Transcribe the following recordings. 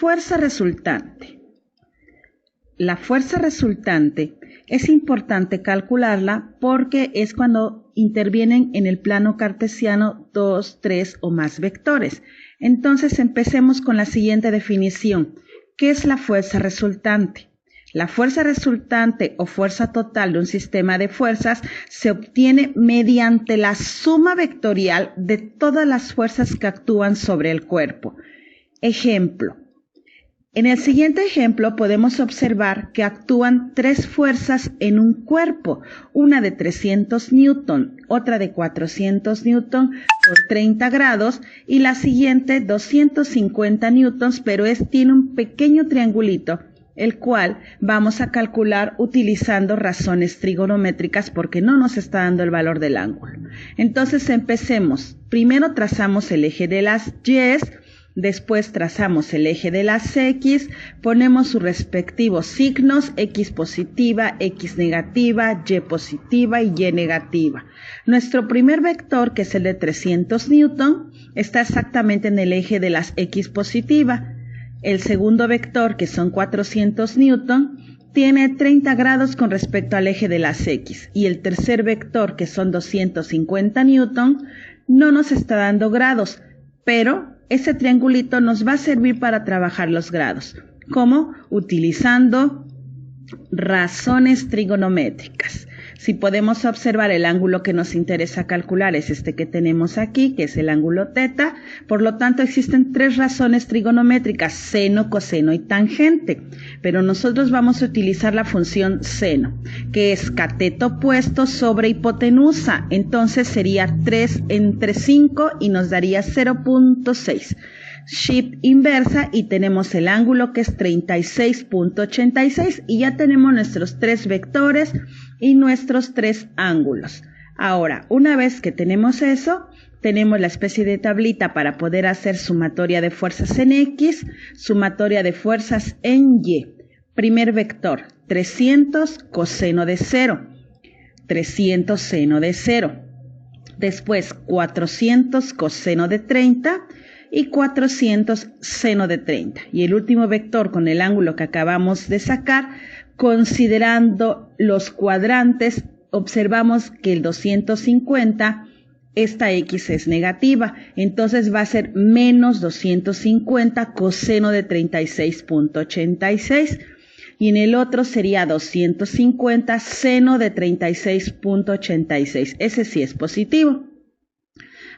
Fuerza resultante. La fuerza resultante es importante calcularla porque es cuando intervienen en el plano cartesiano 2, 3 o más vectores. Entonces empecemos con la siguiente definición. ¿Qué es la fuerza resultante? La fuerza resultante o fuerza total de un sistema de fuerzas se obtiene mediante la suma vectorial de todas las fuerzas que actúan sobre el cuerpo. Ejemplo. En el siguiente ejemplo podemos observar que actúan tres fuerzas en un cuerpo, una de 300 newton, otra de 400 newton por 30 grados y la siguiente 250 newtons, pero tiene un pequeño triangulito, el cual vamos a calcular utilizando razones trigonométricas porque no nos está dando el valor del ángulo. Entonces empecemos. Primero trazamos el eje de las Y. Después trazamos el eje de las X, ponemos sus respectivos signos, X positiva, X negativa, Y positiva y Y negativa. Nuestro primer vector, que es el de 300 newton, está exactamente en el eje de las X positiva. El segundo vector, que son 400 newton, tiene 30 grados con respecto al eje de las X. Y el tercer vector, que son 250 newton, no nos está dando grados, pero ese triangulito nos va a servir para trabajar los grados. ¿Cómo? Utilizando razones trigonométricas. Si podemos observar el ángulo que nos interesa calcular es este que tenemos aquí, que es el ángulo teta. Por lo tanto, existen tres razones trigonométricas, seno, coseno y tangente. Pero nosotros vamos a utilizar la función seno, que es cateto opuesto sobre hipotenusa. Entonces sería 3 entre 5 y nos daría 0.6. Shift inversa y tenemos el ángulo que es 36.86 y ya tenemos nuestros tres vectores y nuestros tres ángulos. Ahora, una vez que tenemos eso, tenemos la especie de tablita para poder hacer sumatoria de fuerzas en X, sumatoria de fuerzas en Y. Primer vector, 300 coseno de 0, 300 seno de 0. Después, 400 coseno de 30 y 400 seno de 30. Y el último vector con el ángulo que acabamos de sacar, considerando los cuadrantes, observamos que el 250, esta X es negativa, entonces va a ser menos 250 coseno de 36.86. Y en el otro sería 250 seno de 36.86. Ese sí es positivo.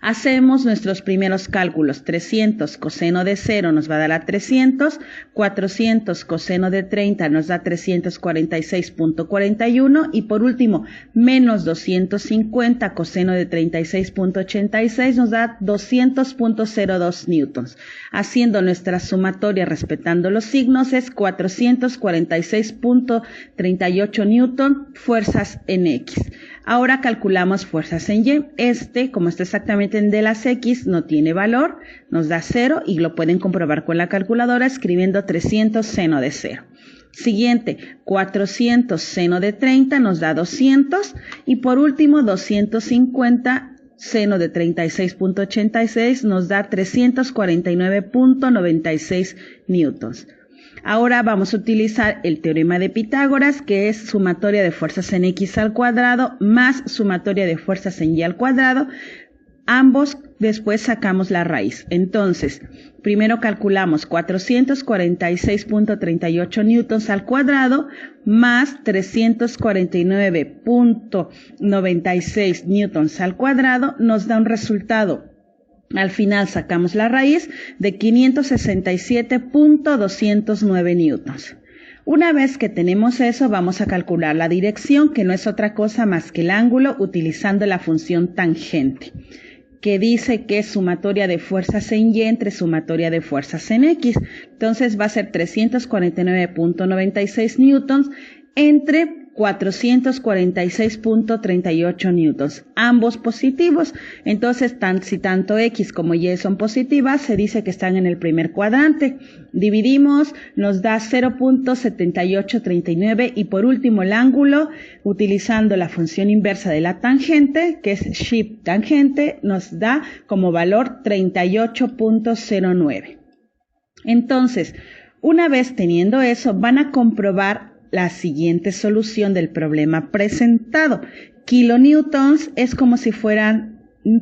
Hacemos nuestros primeros cálculos. 300 coseno de 0 nos va a dar a 300, 400 coseno de 30 nos da 346.41 y por último, menos 250 coseno de 36.86 nos da 200.02 newtons. Haciendo nuestra sumatoria respetando los signos es 446.38 newton fuerzas en X. Ahora calculamos fuerzas en Y. Como está exactamente en de las X, no tiene valor, nos da 0 y lo pueden comprobar con la calculadora escribiendo 300 seno de 0. Siguiente, 400 seno de 30 nos da 200 y por último 250 seno de 36.86 nos da 349.96 newtons. Ahora vamos a utilizar el teorema de Pitágoras, que es sumatoria de fuerzas en X al cuadrado más sumatoria de fuerzas en Y al cuadrado. Ambos después sacamos la raíz. Entonces, primero calculamos 446.38 newtons al cuadrado más 349.96 newtons al cuadrado nos da un resultado. Al final sacamos la raíz de 567.209 newtons. Una vez que tenemos eso, vamos a calcular la dirección, que no es otra cosa más que el ángulo, utilizando la función tangente, que dice que es sumatoria de fuerzas en Y entre sumatoria de fuerzas en X. Entonces va a ser 349.96 newtons entre 446.38 newtons, ambos positivos. Entonces, si tanto X como Y son positivas, se dice que están en el primer cuadrante. Dividimos, nos da 0.7839 y por último el ángulo, utilizando la función inversa de la tangente, que es shift tangente, nos da como valor 38.09. Entonces, una vez teniendo eso, van a comprobar la siguiente solución del problema presentado. Kilonewtons es como si fueran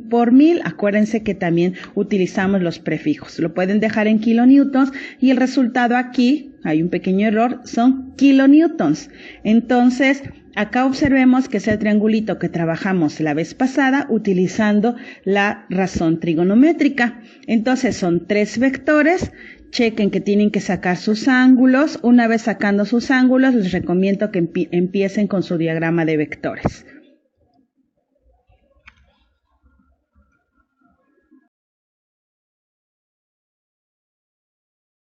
por 1000, acuérdense que también utilizamos los prefijos, lo pueden dejar en kilonewtons y el resultado aquí, hay un pequeño error, son kilonewtons. Entonces, acá observemos que es el triangulito que trabajamos la vez pasada utilizando la razón trigonométrica. Entonces, son 3 vectores. Chequen que tienen que sacar sus ángulos. Una vez sacando sus ángulos, les recomiendo que empiecen con su diagrama de vectores.